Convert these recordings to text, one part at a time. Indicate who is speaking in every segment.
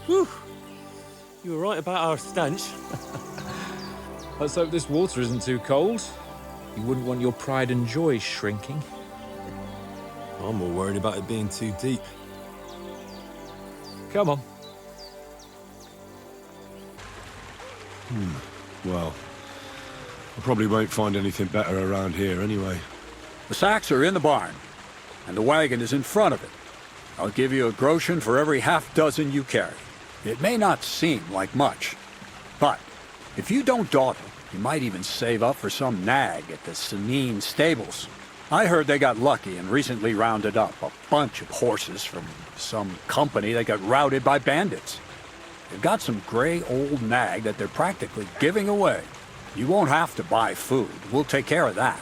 Speaker 1: Whew. You were right about our stench.
Speaker 2: Let's hope this water isn't too cold. You wouldn't want your pride and joy shrinking.
Speaker 1: I'm more worried about it being too deep.
Speaker 2: Come on.
Speaker 3: Well, I probably won't find anything better around here anyway.
Speaker 4: The sacks are in the barn, and the wagon is in front of it. I'll give you a groschen for every half dozen you carry. It may not seem like much, but if you don't dawdle, you might even save up for some nag at the Samine stables. I heard they got lucky and recently rounded up a bunch of horses from some company that got routed by bandits. They've got some gray old nag that they're practically giving away. You won't have to buy food. We'll take care of that.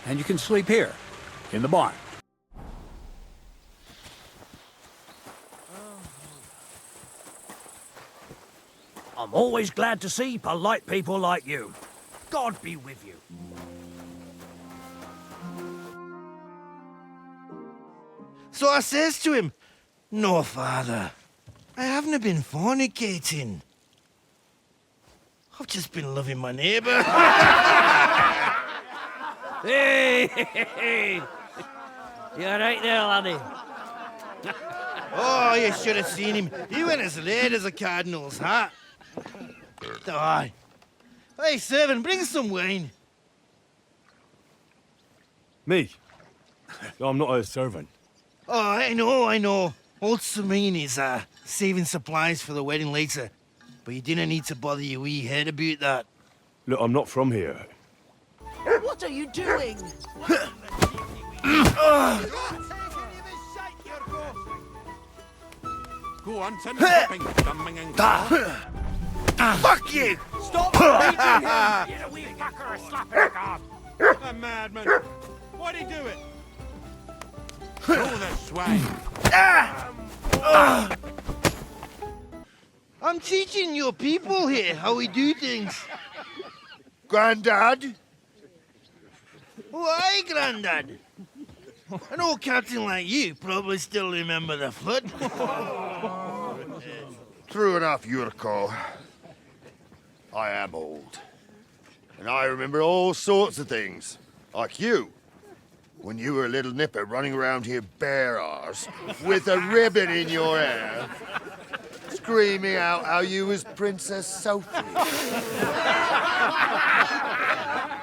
Speaker 4: And you can sleep here, in the barn.
Speaker 5: I'm always glad to see polite people like you. God be with you.
Speaker 6: So I says to him, "No, father, I haven't been fornicating. I've just been loving my neighbour."
Speaker 5: Hey! You alright there, laddie?
Speaker 6: Oh, you should have seen him. He went as red as a cardinal's hat. Aye. Hey, servant, bring some wine.
Speaker 3: Me? I'm not a servant.
Speaker 6: Oh, I know. Old Samine is saving supplies for the wedding later. But you didn't need to bother your wee head about that.
Speaker 3: Look, I'm not from here.
Speaker 7: What are you doing?
Speaker 8: Go on, send him coming and
Speaker 6: Fuck you!
Speaker 5: Stop beating him! You wee fucker, a slap in the calf!
Speaker 8: a madman. Why'd he do it? Throw the swine.
Speaker 6: I'm teaching your people here how we do things.
Speaker 9: Grandad?
Speaker 6: Why, Grandad? An old captain like you probably still remember the flood.
Speaker 9: True enough, Yurko. I am old. And I remember all sorts of things. Like you. When you were a little nipper running around here bare arse, with a ribbon in your hair, screaming out how you was Princess Sophie.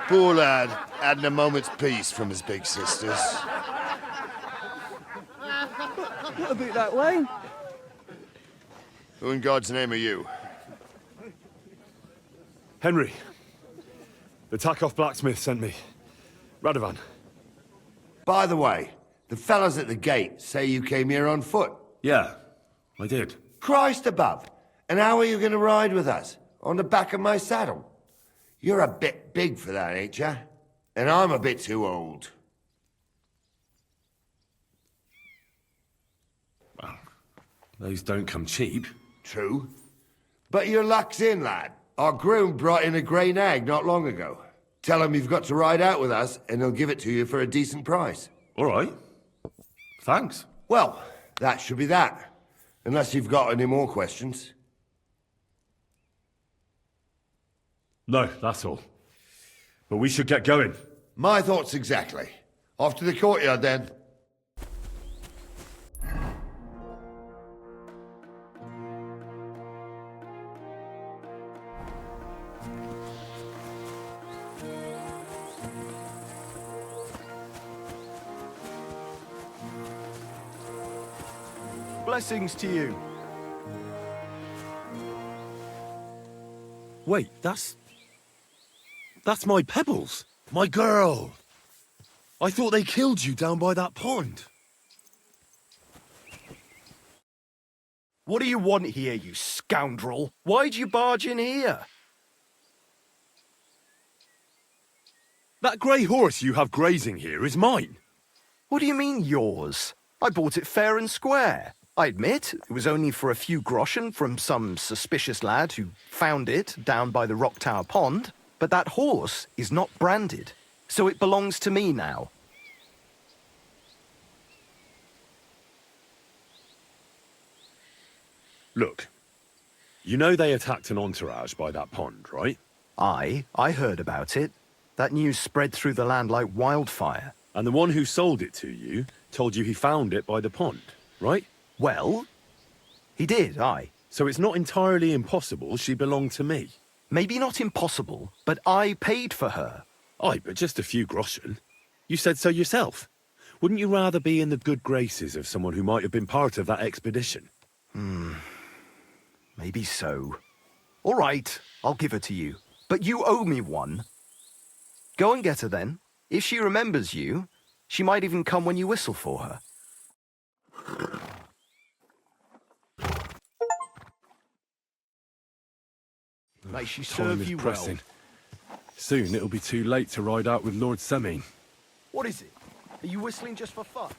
Speaker 9: Poor lad, hadn't a moment's peace from his big sisters.
Speaker 7: What about that wine?
Speaker 9: Who in God's name are you?
Speaker 3: Henry. The Takoff blacksmith sent me. Radovan.
Speaker 9: By the way, the fellas at the gate say you came here on foot.
Speaker 3: Yeah, I did.
Speaker 9: Christ above! And how are you going to ride with us? On the back of my saddle? You're a bit big for that, ain't ya? And I'm a bit too old.
Speaker 3: Well, those don't come cheap.
Speaker 9: True. But your luck's in, lad. Our groom brought in a grey nag not long ago. Tell him you've got to ride out with us, and he'll give it to you for a decent price.
Speaker 3: All right. Thanks.
Speaker 9: Well, that should be that. Unless you've got any more questions.
Speaker 3: No, that's all. But we should get going.
Speaker 9: My thoughts exactly. Off to the courtyard, then.
Speaker 10: Blessings to you.
Speaker 1: Wait, that's my Pebbles. My girl. I thought they killed you down by that pond.
Speaker 10: What do you want here, you scoundrel? Why'd you barge in here?
Speaker 1: That grey horse you have grazing here is mine.
Speaker 10: What do you mean, yours? I bought it fair and square. I admit, it was only for a few groschen from some suspicious lad who found it down by the Rock Tower Pond, but that horse is not branded, so it belongs to me now.
Speaker 3: Look,
Speaker 1: You know they attacked an entourage by that pond, right?
Speaker 10: I heard about it. That news spread through the land like wildfire.
Speaker 1: And the one who sold it to you told you he found it by the pond, right?
Speaker 10: Well, he did, aye.
Speaker 1: So it's not entirely impossible she belonged to me.
Speaker 10: Maybe not impossible, but I paid for her.
Speaker 1: Aye, but just a few groschen. You said so yourself. Wouldn't you rather be in the good graces of someone who might have been part of that expedition?
Speaker 10: Maybe so. All right, I'll give her to you. But you owe me one. Go and get her then. If she remembers you, she might even come when you whistle for her. May she
Speaker 1: Time
Speaker 10: serve
Speaker 1: is
Speaker 10: you
Speaker 1: pressing.
Speaker 10: well.
Speaker 1: Soon it'll be too late to ride out with Lord Samine.
Speaker 10: What is it? Are you whistling just for fun?